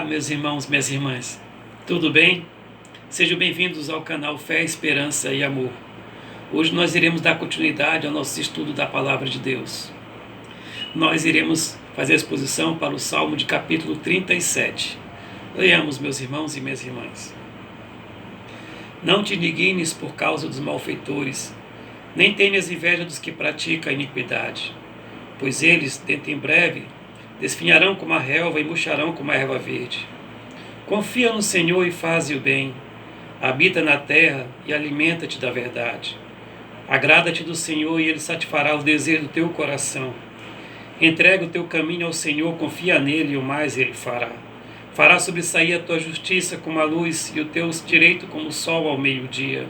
Olá, meus irmãos, minhas irmãs, tudo bem? Sejam bem-vindos ao canal Fé, Esperança e Amor. Hoje nós iremos dar continuidade ao nosso estudo da Palavra de Deus. Nós iremos fazer a exposição para o Salmo de capítulo 37. Leamos, meus irmãos e minhas irmãs. Não te indignes por causa dos malfeitores, nem tenhas inveja dos que praticam a iniquidade, pois eles, dentro em breve, desfinharão como a relva e murcharão como a erva verde. Confia no Senhor e faze o bem. Habita na terra e alimenta-te da verdade. Agrada-te do Senhor e Ele satisfará o desejo do teu coração. Entrega o teu caminho ao Senhor, confia nele e o mais Ele fará. Fará sobressair a tua justiça como a luz e o teu direito como o sol ao meio-dia.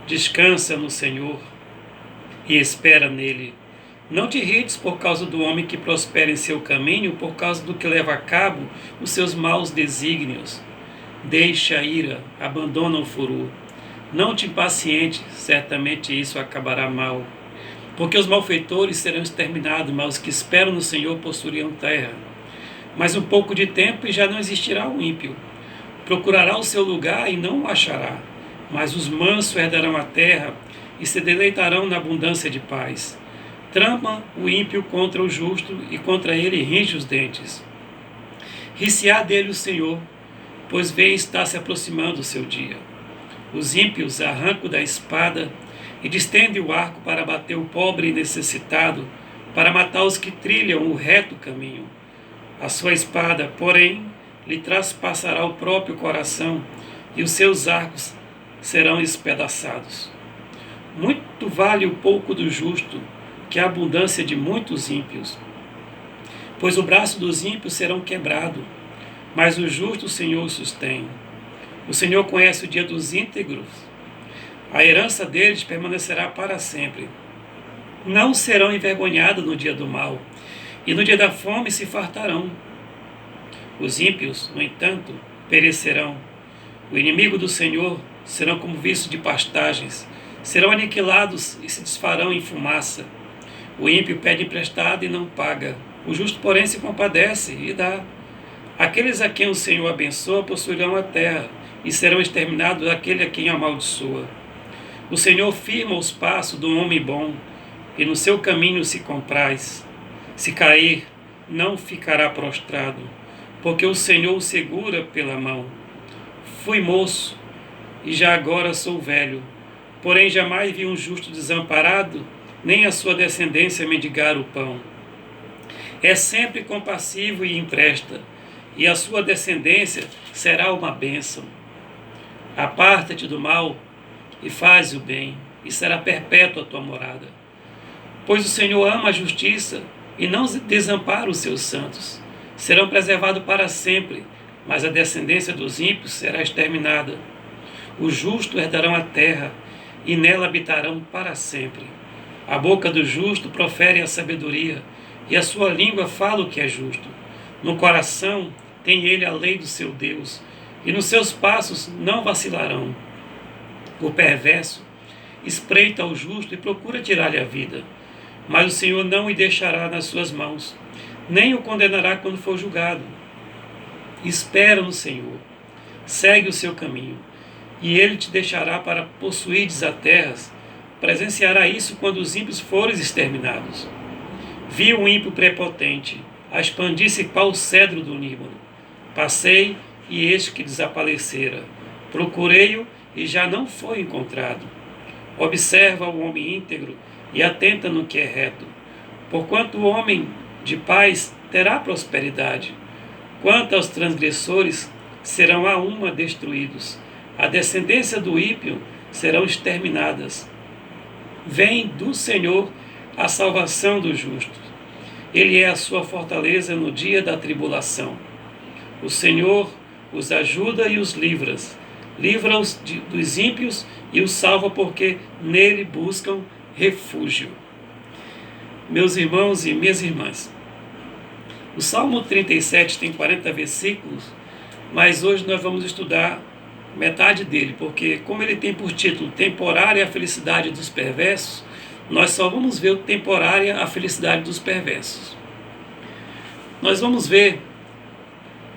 Descansa no Senhor e espera nele. Não te irrites por causa do homem que prospera em seu caminho, por causa do que leva a cabo os seus maus desígnios. Deixa a ira, abandona o furor. Não te impacientes, certamente isso acabará mal. Porque os malfeitores serão exterminados, mas os que esperam no Senhor possuirão terra. Mas um pouco de tempo e já não existirá o ímpio. Procurará o seu lugar e não o achará. Mas os mansos herdarão a terra e se deleitarão na abundância de paz. Trama o ímpio contra o justo e contra ele ringe os dentes. Ri-se-á dele o Senhor, pois vê está se aproximando o seu dia. Os ímpios arrancam da espada e distendem o arco para bater o pobre e necessitado, para matar os que trilham o reto caminho. A sua espada, porém, lhe traspassará o próprio coração e os seus arcos serão espedaçados. Muito vale o pouco do justo, que a abundância de muitos ímpios. Pois o braço dos ímpios serão quebrado, mas o justo o Senhor sustém. O Senhor conhece o dia dos íntegros, a herança deles permanecerá para sempre. Não serão envergonhados no dia do mal, e no dia da fome se fartarão. Os ímpios, no entanto, perecerão. O inimigo do Senhor serão como viço de pastagens, serão aniquilados e se desfarão em fumaça. O ímpio pede emprestado e não paga. O justo, porém, se compadece e dá. Aqueles a quem o Senhor abençoa possuirão a terra, e serão exterminados aquele a quem amaldiçoa. O Senhor firma os passos do homem bom, e no seu caminho se compraz. Se cair, não ficará prostrado, porque o Senhor o segura pela mão. Fui moço, e já agora sou velho, porém jamais vi um justo desamparado, nem a sua descendência mendigar o pão. É sempre compassivo e empresta, e a sua descendência será uma bênção. Aparta-te do mal e faz o bem, e será perpétua a tua morada. Pois o Senhor ama a justiça e não desampara os seus santos. Serão preservados para sempre, mas a descendência dos ímpios será exterminada. Os justos herdarão a terra, e nela habitarão para sempre. A boca do justo profere a sabedoria, e a sua língua fala o que é justo. No coração tem ele a lei do seu Deus, e nos seus passos não vacilarão. O perverso espreita ao justo e procura tirar-lhe a vida, mas o Senhor não o deixará nas suas mãos, nem o condenará quando for julgado. Espera no Senhor, segue o seu caminho, e ele te deixará para possuirdes a terra. Presenciará isso quando os ímpios forem exterminados. Vi um ímpio prepotente, a expandir-se qual o cedro do Líbano. Passei, e eis que desaparecera. Procurei-o, e já não foi encontrado. Observa o homem íntegro, e atenta no que é reto. Porquanto o homem de paz terá prosperidade. Quanto aos transgressores, serão a uma destruídos. A descendência do ímpio serão exterminadas. Vem do Senhor a salvação do justo. Ele é a sua fortaleza no dia da tribulação. O Senhor os ajuda e os livra. Livra-os dos ímpios e os salva, porque nele buscam refúgio. Meus irmãos e minhas irmãs, o Salmo 37 tem 40 versículos, mas hoje nós vamos estudar metade dele, porque como ele tem por título Temporária a Felicidade dos Perversos, nós só vamos ver o temporária a felicidade dos perversos. Nós vamos ver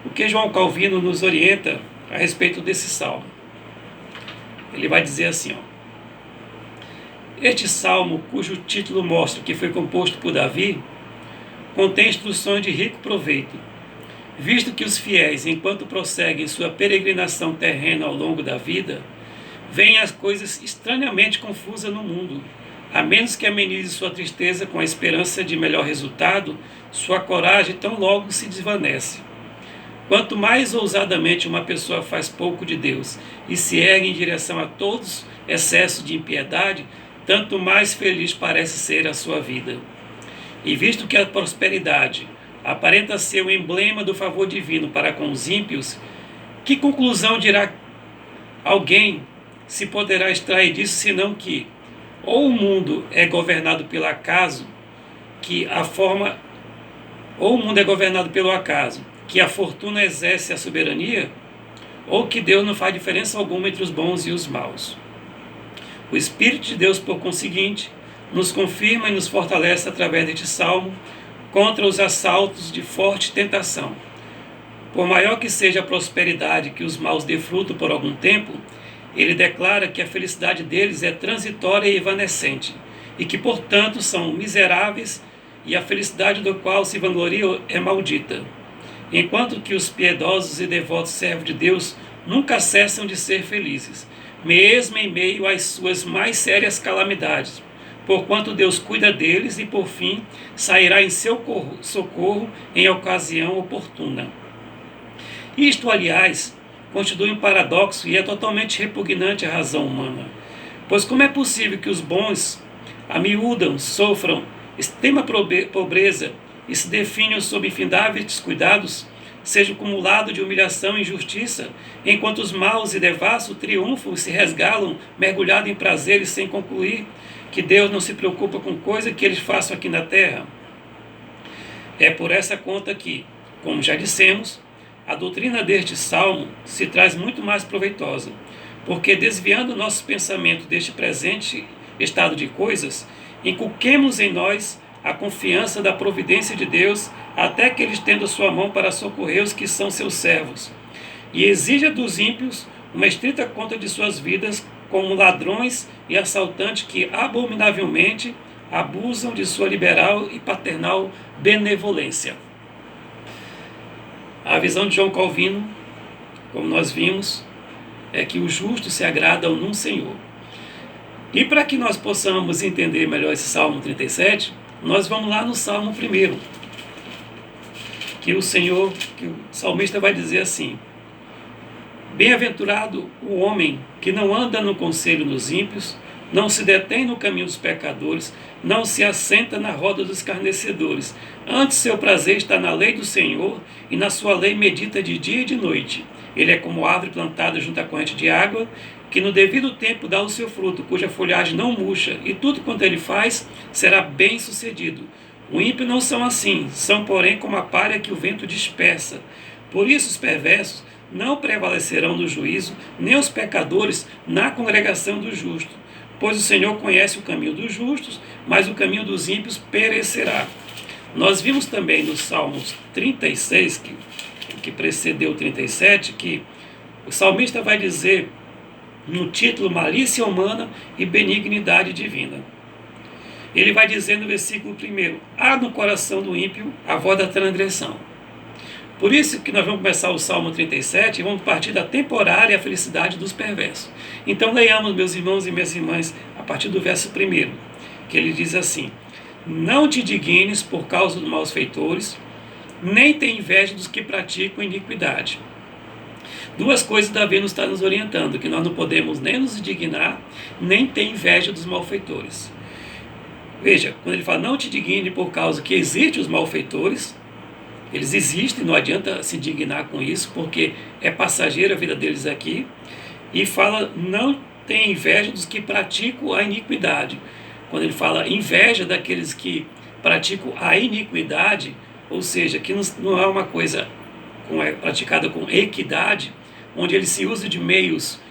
o que João Calvino nos orienta a respeito desse salmo? Ele vai dizer assim, ó: este salmo, cujo título mostra que foi composto por Davi, contém instruções de rico proveito, visto que os fiéis, enquanto prosseguem sua peregrinação terrena ao longo da vida, veem as coisas estranhamente confusas no mundo. A menos que amenize sua tristeza com a esperança de melhor resultado, sua coragem tão logo se desvanece. Quanto mais ousadamente uma pessoa faz pouco de Deus e se ergue em direção a todos excessos de impiedade, tanto mais feliz parece ser a sua vida. E visto que a prosperidade aparenta ser o emblema do favor divino para com os ímpios, que conclusão dirá alguém se poderá extrair disso, senão que ou o mundo é governado pelo acaso, ou o mundo é governado pelo acaso, que a fortuna exerce a soberania, ou que Deus não faz diferença alguma entre os bons e os maus. O Espírito de Deus, por conseguinte, nos confirma e nos fortalece através deste salmo contra os assaltos de forte tentação. Por maior que seja a prosperidade que os maus desfrutam por algum tempo, ele declara que a felicidade deles é transitória e evanescente, e que, portanto, são miseráveis, e a felicidade do qual se vangloriam é maldita. Enquanto que os piedosos e devotos servos de Deus nunca cessam de ser felizes, mesmo em meio às suas mais sérias calamidades, porquanto Deus cuida deles e, por fim, sairá em seu socorro em ocasião oportuna. Isto, aliás, constitui um paradoxo e é totalmente repugnante à razão humana. Pois como é possível que os bons amiúdam, sofram extrema pobreza e se definham sob infindáveis descuidados, sejam acumulados de humilhação e injustiça, enquanto os maus e devassos triunfam e se resgalam, mergulhados em prazeres sem concluir que Deus não se preocupa com coisa que eles façam aqui na terra? É por essa conta que, como já dissemos, a doutrina deste salmo se traz muito mais proveitosa, porque desviando nossos pensamentos deste presente estado de coisas, inculquemos em nós a confiança da providência de Deus, até que Ele estenda sua mão para socorrer os que são seus servos, e exija dos ímpios uma estrita conta de suas vidas, como ladrões e assaltantes que abominavelmente abusam de sua liberal e paternal benevolência. A visão de João Calvino, como nós vimos, é que os justos se agradam num Senhor. E para que nós possamos entender melhor esse Salmo 37, nós vamos lá no Salmo 1, que o salmista vai dizer assim: bem-aventurado o homem que não anda no conselho dos ímpios, não se detém no caminho dos pecadores, não se assenta na roda dos escarnecedores. Antes seu prazer está na lei do Senhor, e na sua lei medita de dia e de noite. Ele é como árvore plantada junto à corrente de água, que no devido tempo dá o seu fruto, cuja folhagem não murcha, e tudo quanto ele faz será bem sucedido. Os ímpios não são assim, são porém como a palha que o vento dispersa. Por isso os perversos não prevalecerão no juízo, nem os pecadores na congregação dos justos. Pois o Senhor conhece o caminho dos justos, mas o caminho dos ímpios perecerá. Nós vimos também nos Salmos 36, que precedeu o 37, que o salmista vai dizer no título malícia humana e benignidade divina. Ele vai dizer no versículo 1: há no coração do ímpio a voz da transgressão. Por isso que nós vamos começar o Salmo 37 e vamos partir da temporária felicidade dos perversos. Então leiamos, meus irmãos e minhas irmãs, a partir do verso 1, que ele diz assim: não te dignes por causa dos maus feitores, nem tenha inveja dos que praticam iniquidade. Duas coisas Davi nos está nos orientando, que nós não podemos nem nos indignar, nem ter inveja dos malfeitores. Veja, quando ele fala não te digne por causa que existem os malfeitores, eles existem, não adianta se indignar com isso, porque é passageira a vida deles aqui. E fala, não tem inveja dos que praticam a iniquidade. Quando ele fala inveja daqueles que praticam a iniquidade, ou seja, que não é uma coisa praticada com equidade, onde ele se usa de meios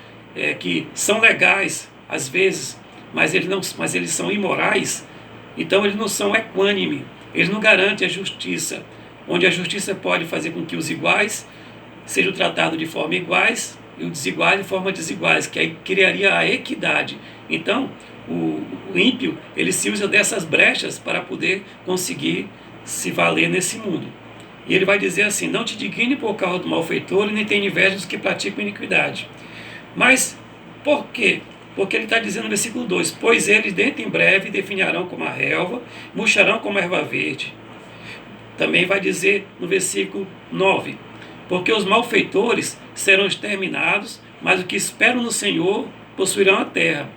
que são legais, às vezes, mas eles são imorais. Então eles não são equânimes, eles não garantem a justiça, onde a justiça pode fazer com que os iguais sejam tratados de forma iguais e o desigual de forma desiguais, que aí criaria a equidade. Então, o ímpio, ele se usa dessas brechas para poder conseguir se valer nesse mundo. E ele vai dizer assim: não te digne por causa do malfeitor, e nem tenha inveja dos que praticam iniquidade. Mas, por quê? Porque ele está dizendo no versículo 2: pois eles dentro em breve definharão como a relva, murcharão como a erva verde. Também vai dizer no versículo 9: porque os malfeitores serão exterminados, mas os que esperam no Senhor possuirão a terra.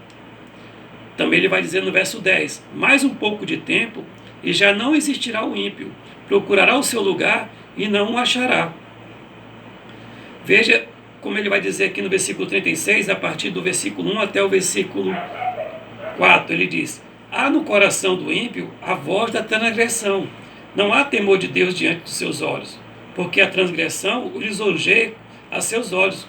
Também ele vai dizer no verso 10: mais um pouco de tempo, e já não existirá o ímpio, procurará o seu lugar e não o achará. Veja como ele vai dizer aqui no versículo 36, a partir do versículo 1 até o versículo 4, ele diz: há no coração do ímpio a voz da transgressão, não há temor de Deus diante dos seus olhos, porque a transgressão o lisonjeia a seus olhos.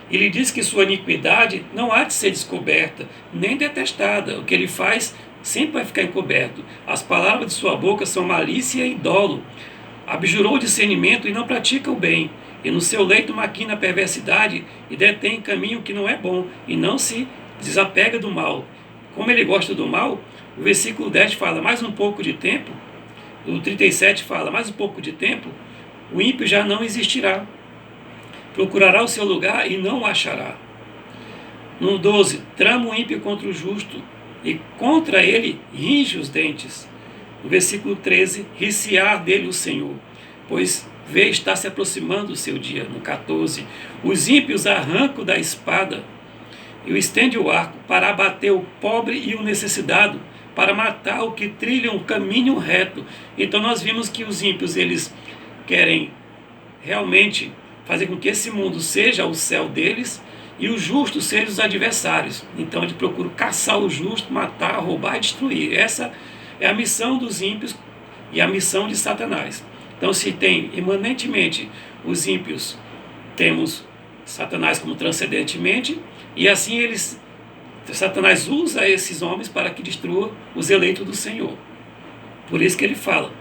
Ele diz que sua iniquidade não há de ser descoberta, nem detestada. O que ele faz sempre vai ficar encoberto. As palavras de sua boca são malícia e dolo. Abjurou o discernimento e não pratica o bem. E no seu leito maquina a perversidade e detém caminho que não é bom, e não se desapega do mal. Como ele gosta do mal, o versículo 10 fala: mais um pouco de tempo. O 37 fala: mais um pouco de tempo, o ímpio já não existirá. Procurará o seu lugar e não o achará. No 12, trama o ímpio contra o justo, e contra ele ringe os dentes. No versículo 13, riciar dele o Senhor, pois vê está se aproximando o seu dia. No 14, os ímpios arrancam da espada e o estende o arco para abater o pobre e o necessitado, para matar o que trilha um caminho reto. Então nós vimos que os ímpios, eles querem realmente fazer com que esse mundo seja o céu deles e os justos sejam os adversários. Então eles procuram caçar o justo, matar, roubar e destruir. Essa é a missão dos ímpios e a missão de Satanás. Então, se tem imanentemente os ímpios, temos Satanás como transcendentemente, e assim Satanás usa esses homens para que destrua os eleitos do Senhor. Por isso que ele fala: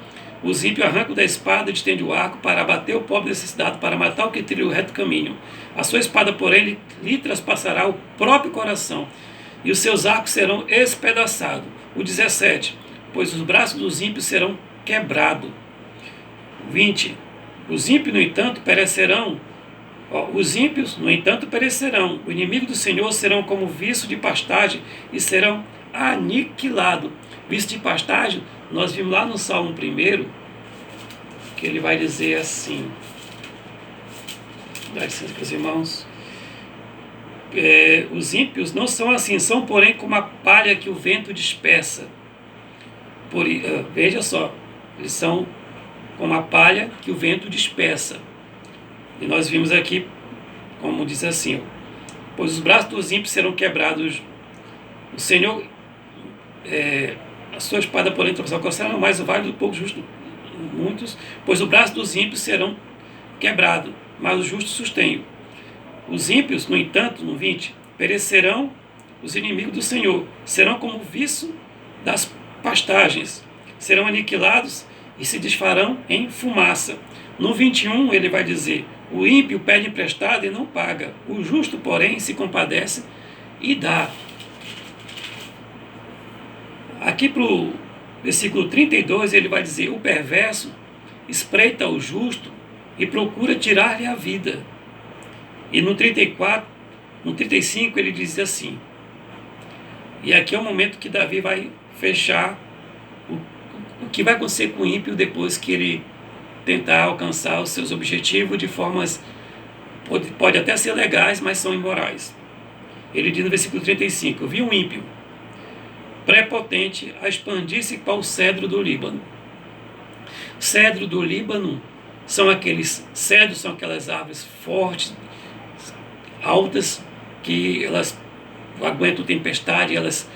os ímpios arrancam da espada e estende o arco para abater o pobre necessitado, para matar o que trilha o reto caminho. A sua espada, porém, lhe traspassará o próprio coração, e os seus arcos serão espedaçados. O 17, pois os braços dos ímpios serão quebrados. 20, os ímpios, no entanto, perecerão. Os ímpios, no entanto, perecerão. O inimigo do Senhor serão como viço de pastagem e serão aniquilados. Viço de pastagem, nós vimos lá no Salmo 1, que ele vai dizer assim, dá licença para os irmãos: os ímpios não são assim, são porém como a palha que o vento dispersa. Veja só, eles são como a palha que o vento dispersa. E nós vimos aqui, como diz assim: pois os braços dos ímpios serão quebrados. O Senhor, a sua espada, porém, alcançará mais o vale do povo justo muitos, pois o braço dos ímpios serão quebrados, mas os justos sustêm. Os ímpios, no entanto, no 20, perecerão os inimigos do Senhor, serão como o viço das pastagens, serão aniquilados e se desfarão em fumaça. No 21 ele vai dizer: o ímpio pede emprestado e não paga, o justo, porém, se compadece e dá. Aqui para o versículo 32 ele vai dizer: o perverso espreita o justo e procura tirar-lhe a vida. E no 34, no 35 ele diz assim, e aqui é o momento que Davi vai fechar o que vai acontecer com o ímpio depois que ele tentar alcançar os seus objetivos de formas, pode até ser legais, mas são imorais. Ele diz no versículo 35: vi um ímpio prepotente a expandir-se para o cedro do Líbano. Cedro do Líbano são aquelas árvores fortes, altas, que elas aguentam tempestade, elas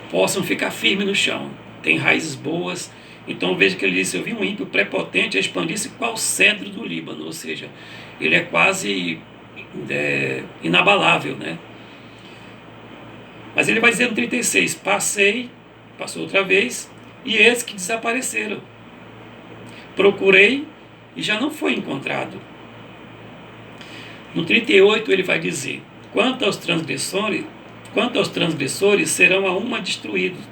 possam ficar firmes no chão, tem raízes boas. Então veja que ele disse: eu vi um ímpio prepotente a expandir-se qual cedro do Líbano, ou seja, ele é quase inabalável, né? Mas ele vai dizer no 36: passou outra vez, e eis que desapareceram. Procurei e já não foi encontrado. No 38 ele vai dizer: quanto aos transgressores serão a uma destruídos,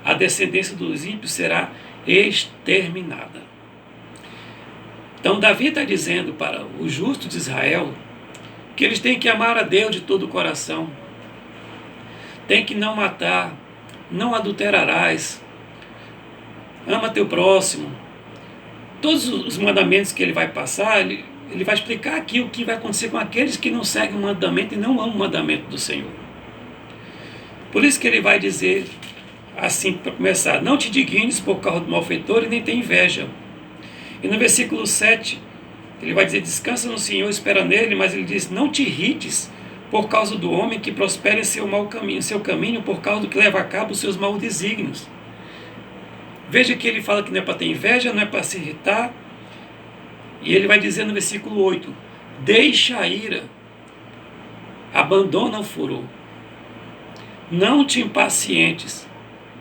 a descendência dos ímpios será exterminada. Então Davi está dizendo para os justos de Israel que eles têm que amar a Deus de todo o coração, tem que não matar, não adulterarás, ama teu próximo. Todos os mandamentos que ele vai passar, ele vai explicar aqui o que vai acontecer com aqueles que não seguem o mandamento e não amam o mandamento do Senhor. Por isso que ele vai dizer assim, para começar: não te dignes por causa do malfeitor e nem tenha inveja. E no versículo 7, ele vai dizer: descansa no Senhor, espera nele, mas ele diz: não te irrites por causa do homem que prospera em seu caminho, por causa do que leva a cabo os seus maus desígnios. Veja que ele fala que não é para ter inveja, não é para se irritar. E ele vai dizer no versículo 8: deixa a ira, abandona o furor, não te impacientes,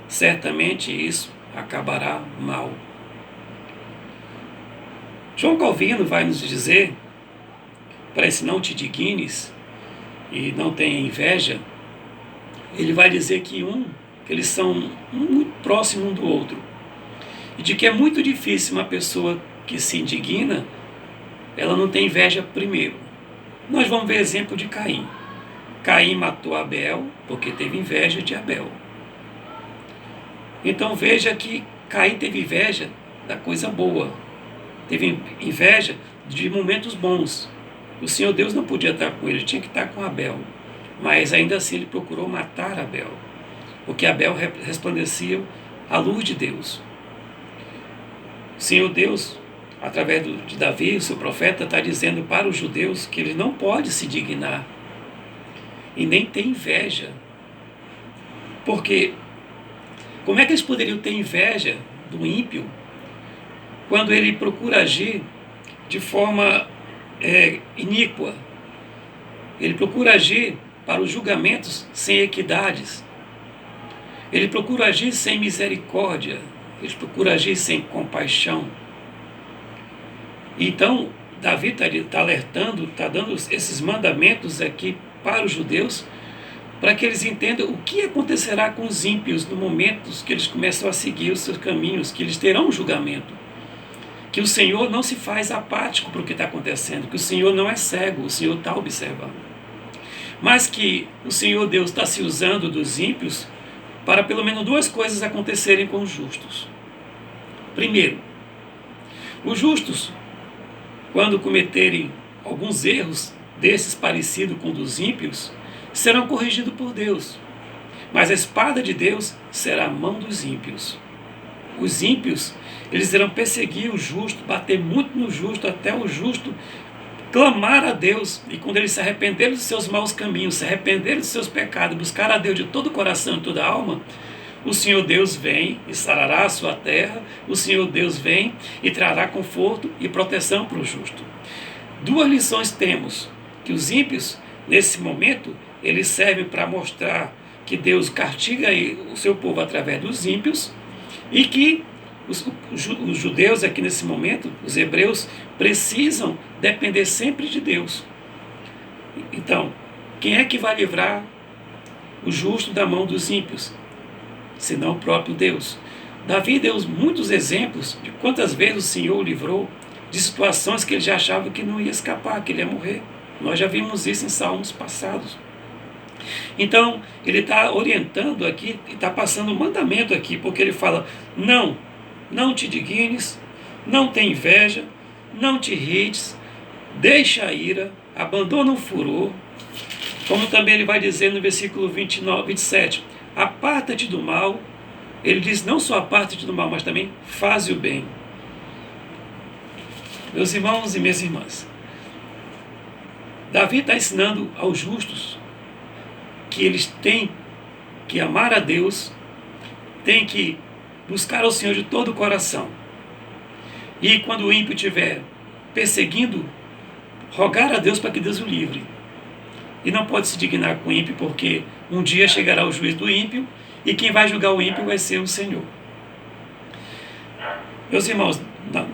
certamente isso acabará mal. João Calvino vai nos dizer, para esse não te dignes e não tenha inveja, ele vai dizer que eles são muito próximos um do outro, e de que é muito difícil uma pessoa que se indigna, ela não tem inveja primeiro. Nós vamos ver exemplo de Caim. Caim matou Abel porque teve inveja de Abel. Então veja que Caim teve inveja da coisa boa, teve inveja de momentos bons. O Senhor Deus não podia estar com ele, tinha que estar com Abel, mas ainda assim ele procurou matar Abel, porque Abel resplandecia a luz de Deus. O Senhor Deus, através de Davi, o seu profeta, está dizendo para os judeus que eles não podem se dignar e nem ter inveja. Porque como é que eles poderiam ter inveja do ímpio quando ele procura agir de forma iníqua? Ele procura agir para os julgamentos sem equidades. Ele procura agir sem misericórdia. Ele procura agir sem compaixão. Então, Davi está alertando, está dando esses mandamentos aqui para os judeus, para que eles entendam o que acontecerá com os ímpios no momento que eles começam a seguir os seus caminhos, que eles terão um julgamento. Que o Senhor não se faz apático para o que está acontecendo, que o Senhor não é cego, o Senhor está observando. Mas que o Senhor Deus está se usando dos ímpios para pelo menos duas coisas acontecerem com os justos. Primeiro, os justos, quando cometerem alguns erros desses parecidos com os dos ímpios, serão corrigidos por Deus. Mas a espada de Deus será a mão dos ímpios. Os ímpios, eles irão perseguir o justo, bater muito no justo, até o justo clamar a Deus. E quando eles se arrependerem dos seus maus caminhos, se arrependerem dos seus pecados, buscar a Deus de todo o coração e toda a alma, o Senhor Deus vem e sarará a sua terra, o Senhor Deus vem e trará conforto e proteção para o justo. Duas lições temos: que os ímpios, nesse momento, eles servem para mostrar que Deus castiga o seu povo através dos ímpios, e que os judeus aqui nesse momento, os hebreus, precisam depender sempre de Deus. Então, quem é que vai livrar o justo da mão dos ímpios? Senão o próprio Deus. Davi deu muitos exemplos de quantas vezes o Senhor o livrou de situações que ele já achava que não ia escapar, que ele ia morrer. Nós já vimos isso em salmos passados. Então, ele está orientando aqui, e está passando um mandamento aqui, porque ele fala: não te dignes, não tenha inveja, não te irrites, deixa a ira, abandona o furor. Como também ele vai dizer no versículo 27, aparta-te do mal. Ele diz: não só aparta-te do mal, mas também faz o bem. Meus irmãos e minhas irmãs, Davi está ensinando aos justos que eles têm que amar a Deus, têm que buscar ao Senhor de todo o coração. E quando o ímpio estiver perseguindo, rogar a Deus para que Deus o livre. E não pode se dignar com o ímpio, porque um dia chegará o juiz do ímpio, e quem vai julgar o ímpio vai ser o Senhor. Meus irmãos,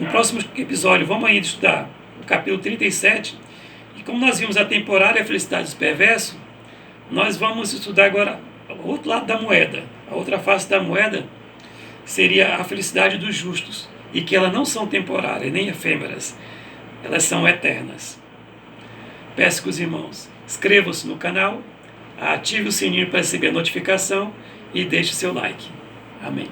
no próximo episódio vamos ainda estudar o capítulo 37, E como nós vimos a temporária felicidade dos perversos, nós vamos estudar agora o outro lado da moeda. A outra face da moeda seria a felicidade dos justos, e que elas não são temporárias nem efêmeras, elas são eternas. Peço que os irmãos inscrevam-se no canal, ative o sininho para receber a notificação e deixe seu like. Amém.